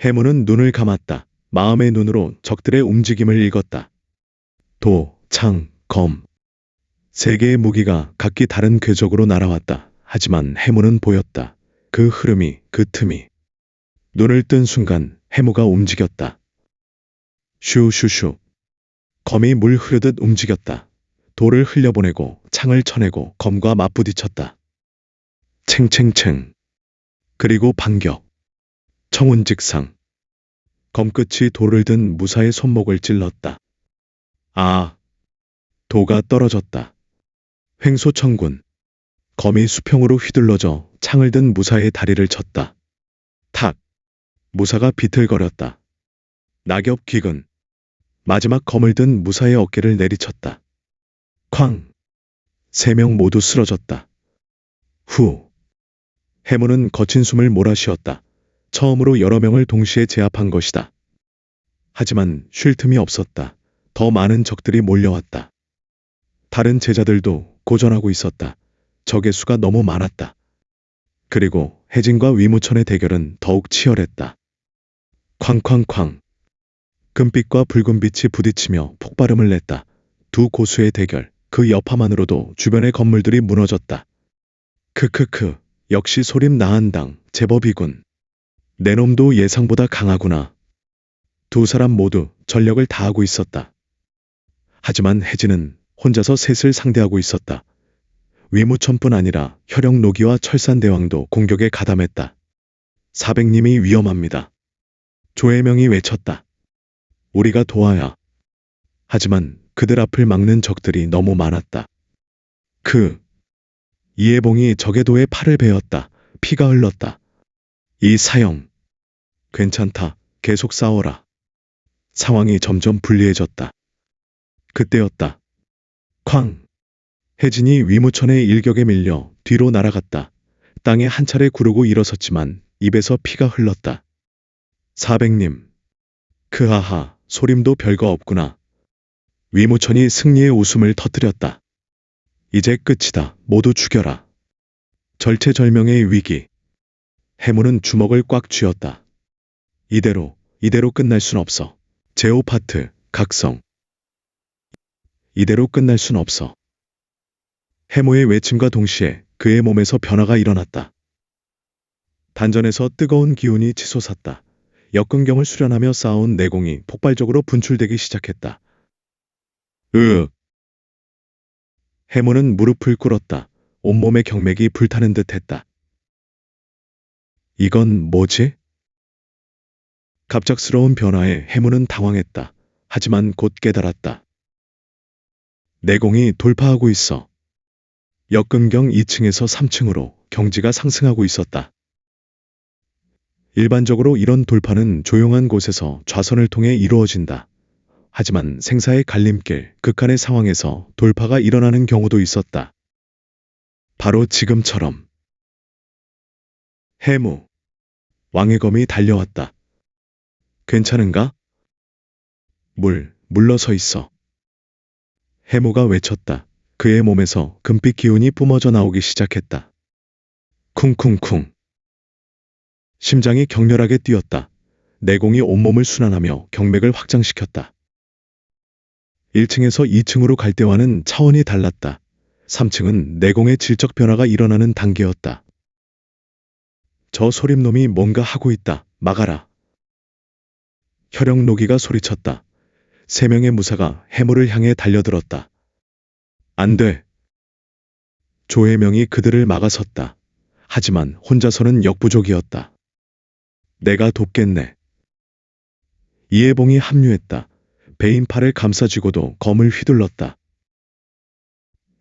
해무는 눈을 감았다. 마음의 눈으로 적들의 움직임을 읽었다. 도, 창, 검. 3개의 무기가 각기 다른 궤적으로 날아왔다. 하지만 해무는 보였다. 그 흐름이, 그 틈이. 눈을 뜬 순간 해무가 움직였다. 슈슈슈. 검이 물 흐르듯 움직였다. 돌을 흘려보내고 창을 쳐내고 검과 맞부딪혔다. 챙챙챙. 그리고 반격. 청운직상. 검끝이 돌을 든 무사의 손목을 찔렀다. 아. 도가 떨어졌다. 횡소천군. 검이 수평으로 휘둘러져 창을 든 무사의 다리를 쳤다. 탁. 무사가 비틀거렸다. 낙엽 기근. 마지막 검을 든 무사의 어깨를 내리쳤다. 쾅. 3명 모두 쓰러졌다. 후. 해무는 거친 숨을 몰아쉬었다. 처음으로 여러 명을 동시에 제압한 것이다. 하지만 쉴 틈이 없었다. 더 많은 적들이 몰려왔다. 다른 제자들도 고전하고 있었다. 적의 수가 너무 많았다. 그리고 해진과 위무천의 대결은 더욱 치열했다. 쾅쾅쾅. 금빛과 붉은빛이 부딪히며 폭발음을 냈다. 두 고수의 대결, 그 여파만으로도 주변의 건물들이 무너졌다. 크크크, 역시 소림 나한당, 제법이군. 내 놈도 예상보다 강하구나. 두 사람 모두 전력을 다하고 있었다. 하지만 해진은 혼자서 셋을 상대하고 있었다. 위무천뿐 아니라 혈영노기와 철산대왕도 공격에 가담했다. 400님이 위험합니다. 조혜명이 외쳤다. 우리가 도와야. 하지만 그들 앞을 막는 적들이 너무 많았다. 이해봉이 적의 도에 팔을 베었다. 피가 흘렀다. 이 사형. 괜찮다. 계속 싸워라. 상황이 점점 불리해졌다. 그때였다. 쾅. 혜진이 위무천의 일격에 밀려 뒤로 날아갔다. 땅에 한 차례 구르고 일어섰지만 입에서 피가 흘렀다. 400님. 크하하, 소림도 별거 없구나. 위무천이 승리의 웃음을 터뜨렸다. 이제 끝이다. 모두 죽여라. 절체절명의 위기. 해무는 주먹을 꽉 쥐었다. 이대로 끝날 순 없어. 제오파트, 각성. 이대로 끝날 순 없어. 해무의 외침과 동시에 그의 몸에서 변화가 일어났다. 단전에서 뜨거운 기운이 치솟았다. 역근경을 수련하며 쌓아온 내공이 폭발적으로 분출되기 시작했다. 으윽. 해무는 무릎을 꿇었다. 온몸의 경맥이 불타는 듯 했다. 이건 뭐지? 갑작스러운 변화에 해무는 당황했다. 하지만 곧 깨달았다. 내공이 돌파하고 있어. 역근경 2층에서 3층으로 경지가 상승하고 있었다. 일반적으로 이런 돌파는 조용한 곳에서 좌선을 통해 이루어진다. 하지만 생사의 갈림길, 극한의 상황에서 돌파가 일어나는 경우도 있었다. 바로 지금처럼. 해무. 왕의 검이 달려왔다. 괜찮은가? 물러서 있어. 해무가 외쳤다. 그의 몸에서 금빛 기운이 뿜어져 나오기 시작했다. 쿵쿵쿵. 심장이 격렬하게 뛰었다. 내공이 온몸을 순환하며 경맥을 확장시켰다. 1층에서 2층으로 갈 때와는 차원이 달랐다. 3층은 내공의 질적 변화가 일어나는 단계였다. 저 소림놈이 뭔가 하고 있다. 막아라. 혈영노기가 소리쳤다. 3명의 무사가 해무를 향해 달려들었다. 안 돼. 조혜명이 그들을 막아섰다. 하지만 혼자서는 역부족이었다. 내가 돕겠네. 이해봉이 합류했다. 배인 팔을 감싸쥐고도 검을 휘둘렀다.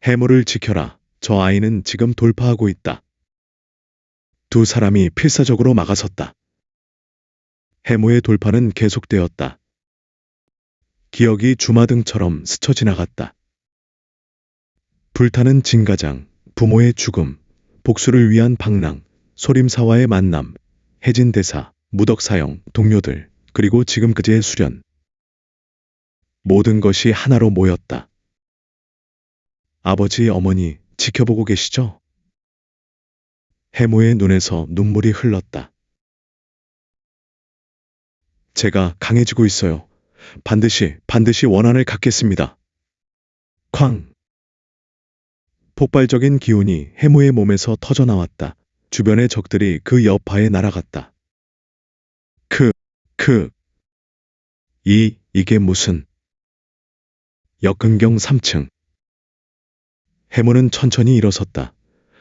해무를 지켜라. 저 아이는 지금 돌파하고 있다. 두 사람이 필사적으로 막아섰다. 해무의 돌파는 계속되었다. 기억이 주마등처럼 스쳐 지나갔다. 불타는 진가장, 부모의 죽음, 복수를 위한 방랑, 소림사와의 만남, 해진 대사, 무덕사형, 동료들, 그리고 지금 그제의 수련. 모든 것이 하나로 모였다. 아버지, 어머니, 지켜보고 계시죠? 해무의 눈에서 눈물이 흘렀다. 제가 강해지고 있어요. 반드시 원한을 갖겠습니다. 쾅! 폭발적인 기운이 해무의 몸에서 터져나왔다. 주변의 적들이 그 여파에 날아갔다. 이게 무슨... 역근경 3층. 해무는 천천히 일어섰다.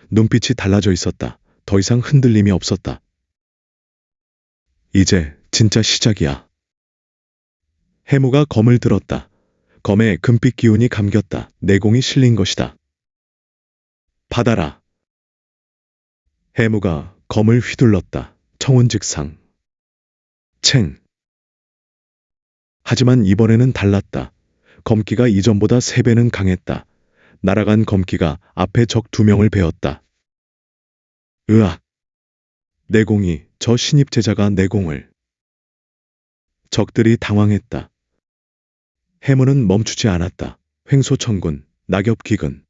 눈빛이 달라져 있었다. 더 이상 흔들림이 없었다. 이제 진짜 시작이야. 해무가 검을 들었다. 검에 금빛 기운이 감겼다. 내공이 실린 것이다. 받아라. 해무가 검을 휘둘렀다. 청운직상. 챙. 하지만 이번에는 달랐다. 검기가 이전보다 3배는 강했다. 날아간 검기가 앞에 적 2명을 베었다. 으악! 내공이, 저 신입 제자가 내공을. 적들이 당황했다. 해무는 멈추지 않았다. 횡소천군, 낙엽기근.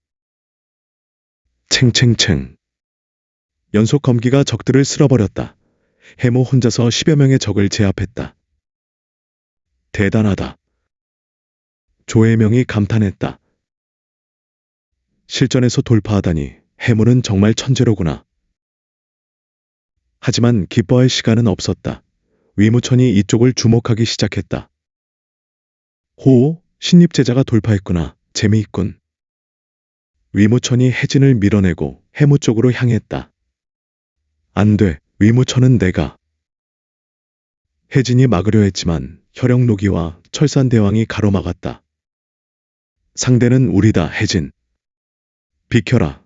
챙챙챙. 연속 검기가 적들을 쓸어버렸다. 해무 혼자서 10여 명의 적을 제압했다. 대단하다. 조혜명이 감탄했다. 실전에서 돌파하다니 해무는 정말 천재로구나. 하지만 기뻐할 시간은 없었다. 위무천이 이쪽을 주목하기 시작했다. 호, 신입 제자가 돌파했구나. 재미있군. 위무천이 혜진을 밀어내고 해무 쪽으로 향했다. 안 돼, 위무천은 내가. 혜진이 막으려 했지만 혈영노기와 철산대왕이 가로막았다. 상대는 우리다, 혜진. 비켜라.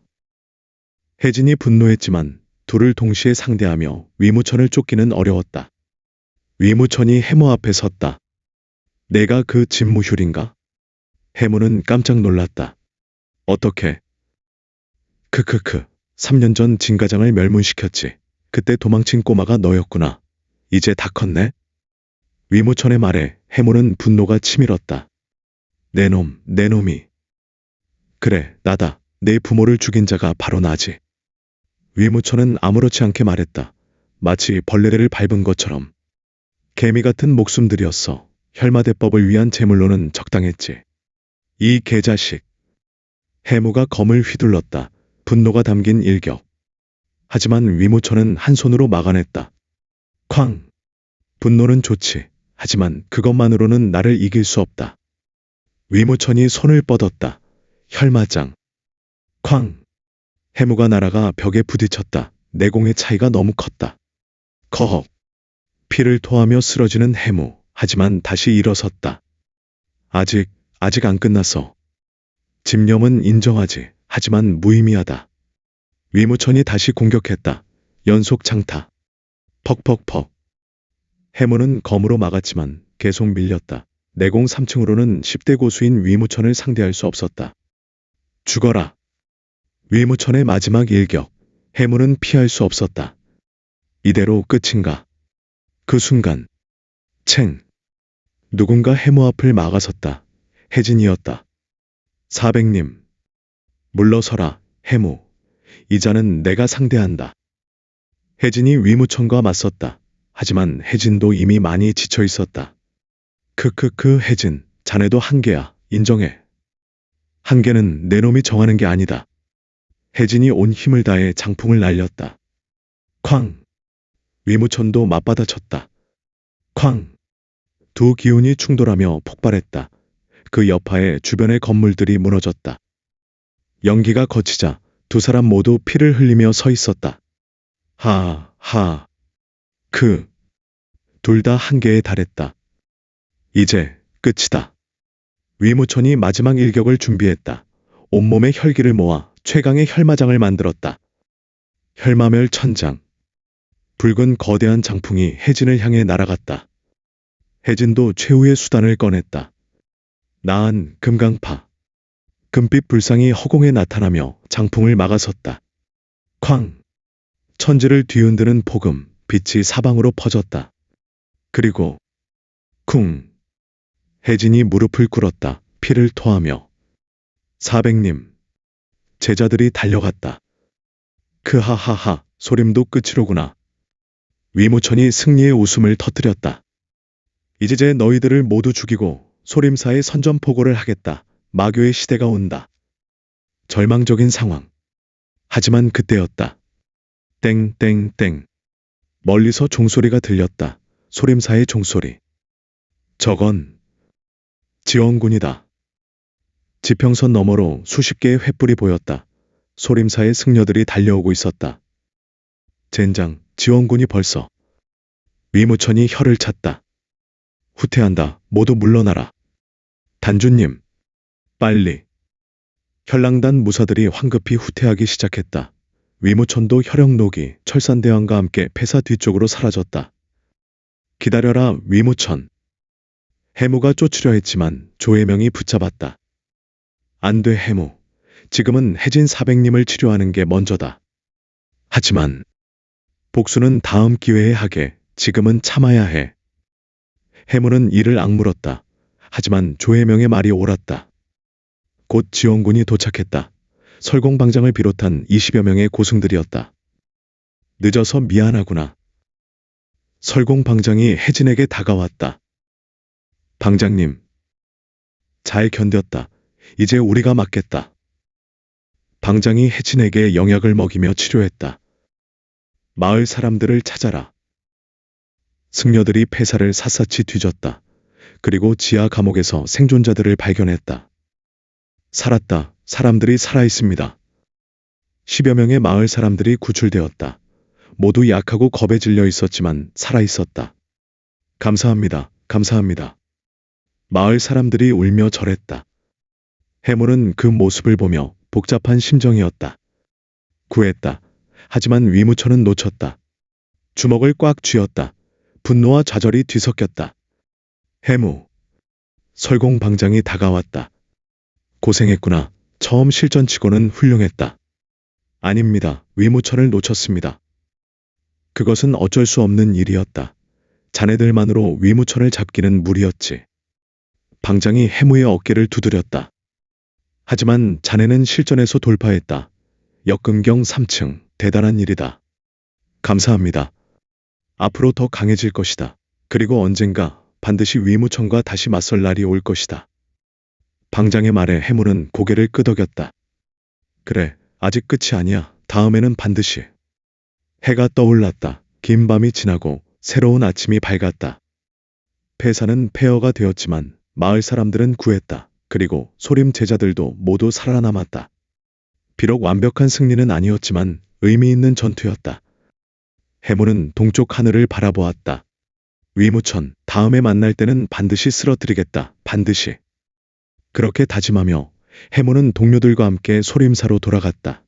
혜진이 분노했지만 둘을 동시에 상대하며 위무천을 쫓기는 어려웠다. 위무천이 해무 앞에 섰다. 내가 그 진무휴인가? 해무는 깜짝 놀랐다. 어떻게? 3년 전 진가장을 멸문시켰지. 그때 도망친 꼬마가 너였구나. 이제 다 컸네? 위무천의 말에 해무는 분노가 치밀었다. 내 놈이. 그래, 나다. 내 부모를 죽인 자가 바로 나지. 위무천은 아무렇지 않게 말했다. 마치 벌레를 밟은 것처럼. 개미 같은 목숨들이었어. 혈마대법을 위한 제물로는 적당했지. 이 개자식. 해무가 검을 휘둘렀다. 분노가 담긴 일격. 하지만 위무천은 한 손으로 막아냈다. 쾅! 분노는 좋지. 하지만 그것만으로는 나를 이길 수 없다. 위무천이 손을 뻗었다. 혈마장. 쾅! 해무가 날아가 벽에 부딪혔다. 내공의 차이가 너무 컸다. 커헉. 피를 토하며 쓰러지는 해무. 하지만 다시 일어섰다. 아직 안 끝났어. 집념은 인정하지. 하지만 무의미하다. 위무천이 다시 공격했다. 연속 장타. 퍽퍽퍽. 해무는 검으로 막았지만 계속 밀렸다. 내공 3층으로는 10대 고수인 위무천을 상대할 수 없었다. 죽어라. 위무천의 마지막 일격. 해무는 피할 수 없었다. 이대로 끝인가? 그 순간. 챙. 누군가 해무 앞을 막아섰다. 혜진이었다. 400님. 물러서라, 해무. 이자는 내가 상대한다. 혜진이 위무천과 맞섰다. 하지만 혜진도 이미 많이 지쳐 있었다. 혜진, 자네도 한계야. 인정해. 한계는 내 놈이 정하는 게 아니다. 혜진이 온 힘을 다해 장풍을 날렸다. 쾅! 위무천도 맞받아쳤다. 쾅! 두 기운이 충돌하며 폭발했다. 그 여파에 주변의 건물들이 무너졌다. 연기가 거치자 두 사람 모두 피를 흘리며 서 있었다. 둘 다 한계에 달했다. 이제 끝이다. 위무천이 마지막 일격을 준비했다. 온몸에 혈기를 모아 최강의 혈마장을 만들었다. 혈마멸 천장. 붉은 거대한 장풍이 혜진을 향해 날아갔다. 혜진도 최후의 수단을 꺼냈다. 나한 금강파. 금빛 불상이 허공에 나타나며 장풍을 막아섰다. 쾅! 천지를 뒤흔드는 폭음, 빛이 사방으로 퍼졌다. 그리고 쿵! 혜진이 무릎을 꿇었다. 피를 토하며. 사백님. 제자들이 달려갔다. 크하하하, 소림도 끝이로구나. 위무천이 승리의 웃음을 터뜨렸다. 이제 너희들을 모두 죽이고 소림사의 선전포고를 하겠다. 마교의 시대가 온다. 절망적인 상황. 하지만 그때였다. 땡땡땡. 멀리서 종소리가 들렸다. 소림사의 종소리. 저건 지원군이다. 지평선 너머로 수십 개의 횃불이 보였다. 소림사의 승려들이 달려오고 있었다. 젠장, 지원군이 벌써. 위무천이 혀를 찼다. 후퇴한다. 모두 물러나라. 단주님. 빨리. 현랑단 무사들이 황급히 후퇴하기 시작했다. 위무천도 혈영록이 철산대왕과 함께 폐사 뒤쪽으로 사라졌다. 기다려라, 위무천. 해무가 쫓으려 했지만 조혜명이 붙잡았다. 안 돼, 해무. 지금은 혜진 사백님을 치료하는 게 먼저다. 하지만 복수는 다음 기회에 하게. 지금은 참아야 해. 해무는 이를 악물었다. 하지만 조혜명의 말이 옳았다. 곧 지원군이 도착했다. 설공방장을 비롯한 20여 명의 고승들이었다. 늦어서 미안하구나. 설공방장이 혜진에게 다가왔다. 방장님. 잘 견뎠다. 이제 우리가 맡겠다. 방장이 혜진에게 영약을 먹이며 치료했다. 마을 사람들을 찾아라. 승려들이 폐사를 샅샅이 뒤졌다. 그리고 지하 감옥에서 생존자들을 발견했다. 살았다. 사람들이 살아있습니다. 10여 명의 마을 사람들이 구출되었다. 모두 약하고 겁에 질려 있었지만 살아있었다. 감사합니다. 감사합니다. 마을 사람들이 울며 절했다. 해물은 그 모습을 보며 복잡한 심정이었다. 구했다. 하지만 위무천은 놓쳤다. 주먹을 꽉 쥐었다. 분노와 좌절이 뒤섞였다. 해무. 설공방장이 다가왔다. 고생했구나. 처음 실전치고는 훌륭했다. 아닙니다. 위무천을 놓쳤습니다. 그것은 어쩔 수 없는 일이었다. 자네들만으로 위무천을 잡기는 무리였지. 방장이 해무의 어깨를 두드렸다. 하지만 자네는 실전에서 돌파했다. 역금경 3층, 대단한 일이다. 감사합니다. 앞으로 더 강해질 것이다. 그리고 언젠가 반드시 위무천과 다시 맞설 날이 올 것이다. 방장의 말에 해물은 고개를 끄덕였다. 그래, 아직 끝이 아니야. 다음에는 반드시. 해가 떠올랐다. 긴 밤이 지나고 새로운 아침이 밝았다. 폐사는 폐허가 되었지만 마을 사람들은 구했다. 그리고 소림 제자들도 모두 살아남았다. 비록 완벽한 승리는 아니었지만 의미 있는 전투였다. 해무는 동쪽 하늘을 바라보았다. 위무천, 다음에 만날 때는 반드시 쓰러뜨리겠다. 반드시. 그렇게 다짐하며 해무는 동료들과 함께 소림사로 돌아갔다.